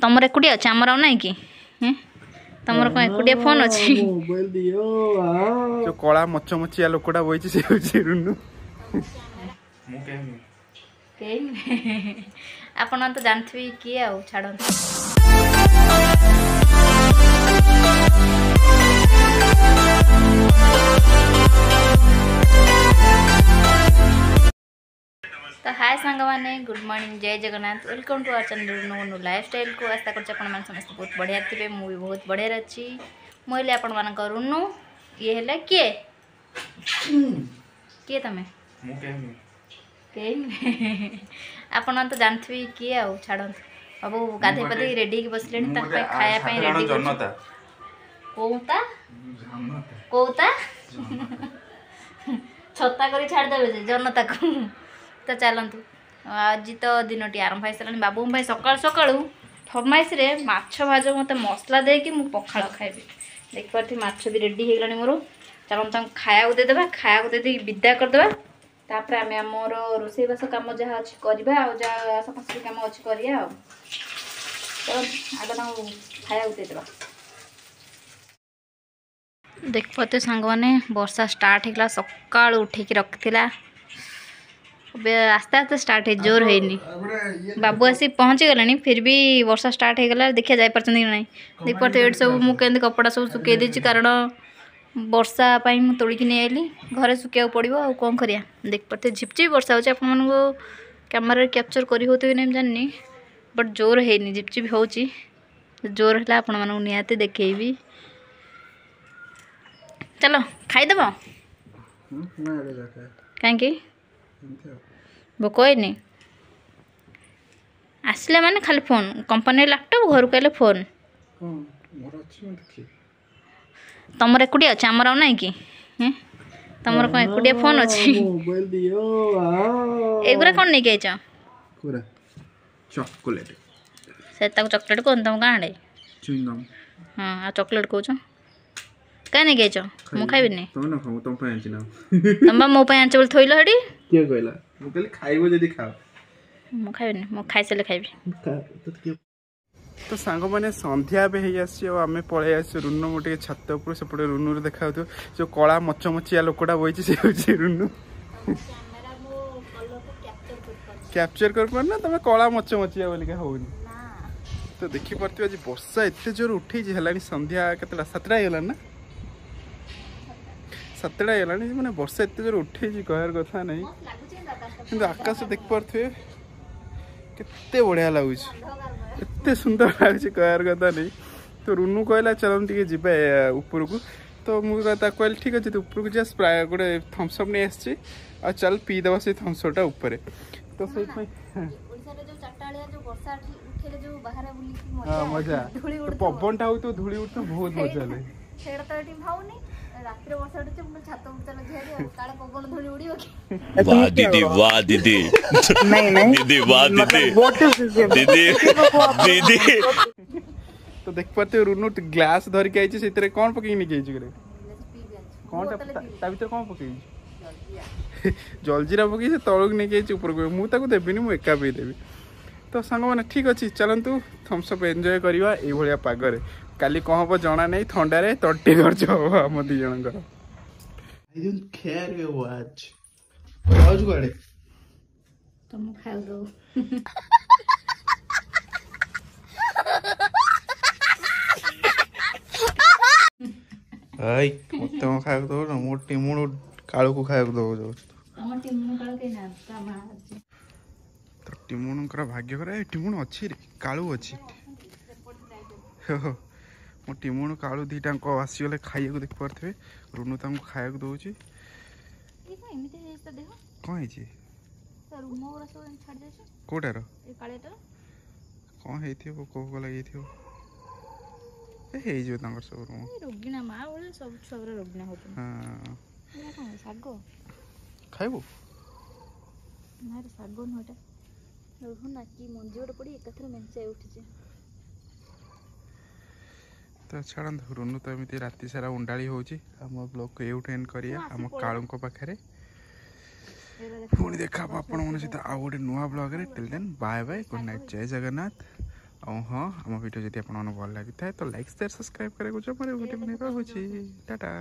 तुमर एकुटिया अच्छे आमर आउ ना कि तुमर कौन एकुटिया फोन अच्छी मोबाइल दियो जो कला मचमचिया लोकटा बइछि से होछि रुनु मु कहमी आपण तो जानथबी किए आ छाड़ तो हाय सांग मैंने good morning Jai Jagannath welcome to our channel Nunu lifestyle को आशा कर समस्त बहुत बढ़िया थे मुझे बहुत बढ़िया अच्छी मुझे आपण मान रुनु ये है किए किए तुम आपण तो जानथबी किए आ छाड़ बाबू गाधे पाधे रेडी बसले खाया रेडी कौता कौता छता कर छाड़देवे जनता को तो चलतु आज तो दिन टी आरंभ हो सारा बाबू भाई सकाल सकालू फरमाइश रे माछ भाज मत मसला देकी मु पखाड़ खाइबी देख पार्थी माछ भी रेडी हो गलानी मोर चलत खाया देदेबा खाया दे विदा करदेबा तापर आम आमर रोसईबास कम जहाँ अच्छी करवा जहाँ सफासफी कम अच्छी करिया चल आग खाया देदेबा देख पाते सांग मैंने वर्षा स्टार्ट होगा सका उठेकी रखिला आस्ते आस्ते स्टार्ट है जोर है बाबू आसी पहुँची गलानी फिर भी वर्षा स्टार्ट हो गला देखिए जापर कि ना देख पाते ये सब मुझे कपड़ा सब सुखे देती कारण वर्षा मुझे तोड़िकी नहीं आइली घरे सुखा पड़ो आ कौन करिया देख पाते झिपझिप वर्षा होती आपको कैमेरा कैप्चर करी होते कि नहीं जानी बट जोर है झिपझिप हो जोर है आपण मानू निहाती देखेबी चलो खाईदेव कहीं भोक है आसले माने खाली फोन कंपनी लैपटॉप घर को फोन तुमर एकुटिया अच्छे आमर आउ ना कि तुमर कौन एकुटिया फोन अच्छी मोबाइल दियो एगुरा कौन नहीं आइछ पूरा चॉकलेट से चॉकलेट कौन तुम गाँडे च्युइंगम हाँ आ चॉकलेट कौच क्या नहीं आइछ मु खाइबी नहीं तुम ना खाओ तुम पे आंची ना तुम मो पे आंच बोल थोइलो हडी के कहला मु कहली खाइबो जदी खाओ मु खाइबी नहीं मु खाइ सले खाइबी तो सांग मैंने संध्या भी हो आसी आम पलि आस रुनु मोटे छत उपर सेपटे रुनु देखा जो कला मचमचिया लोकटा बइछि से होछि रुनु कैप्चर कर पारना तुम कला मचमचिया बोलिका होनी तो देखी पार्थ आज वर्षा एत जोर उठे है संध्या केतला 7टा हो ना 7टा हो मैंने वर्षा एत जोर उठे कहर कथा नहीं कि आकाश देख पारे केते बढ़िया लगुच एते सुंदर लगुच कहर कथा नहीं तो रुनु कहला चल टे जी ऊपर को तो मुझे कहली ठीक अच्छे ऊपर को जा स्प्राय गोटे थम्सअप नहीं आसी आ चल पीदेव से थम्सअपटा ऊपर तो से हाँ मजा पवन टा तो धूली उठ तो बहुत मजा लगे वाह दीदी वाह दीदी दीदी वाह दीदी दीदी तो देख पाते रुनु ग्लास धरिक आई से कौन पकई नहीं कौन भर कौन पकई जलजीरा पकई से तलक नहीं ऊपर मुझे देवी मुझे एका पी देवी तो सांग मैंने ठीक अच्छे चलतु थम्सअप एंजॉय करवा ये पागरे काली कौन हम जना नहीं थंडारे तट्टी खर्च हम आम दी जनकर तुम खाओ दो मत खाया दो मो टीमू कालू को खाया दो तो टीमुणकर भाग्य कर टीमुण अच्छी रे कालू अच्छी मो टीमुण कालू दीटा आसीगले खाइक देख पारे रुनु तमको खाया दौर कौन कौटार कौन हो लगे सब खाइबू तो छाड़ रुनु तो एमती राति सारा उंडाली होची आम ब्लॉग को एउट एंड करिया आम कालू पाखे पुणी देखा आपण मन सहित आउ गोटे नुआ ब्लॉग रे till then bye bye good night जय जगन्नाथ हाँ आम वीडियो जब आप भल लगी था तो लाइक शेयर सब्सक्राइब करें गोटे रहुची टाटा।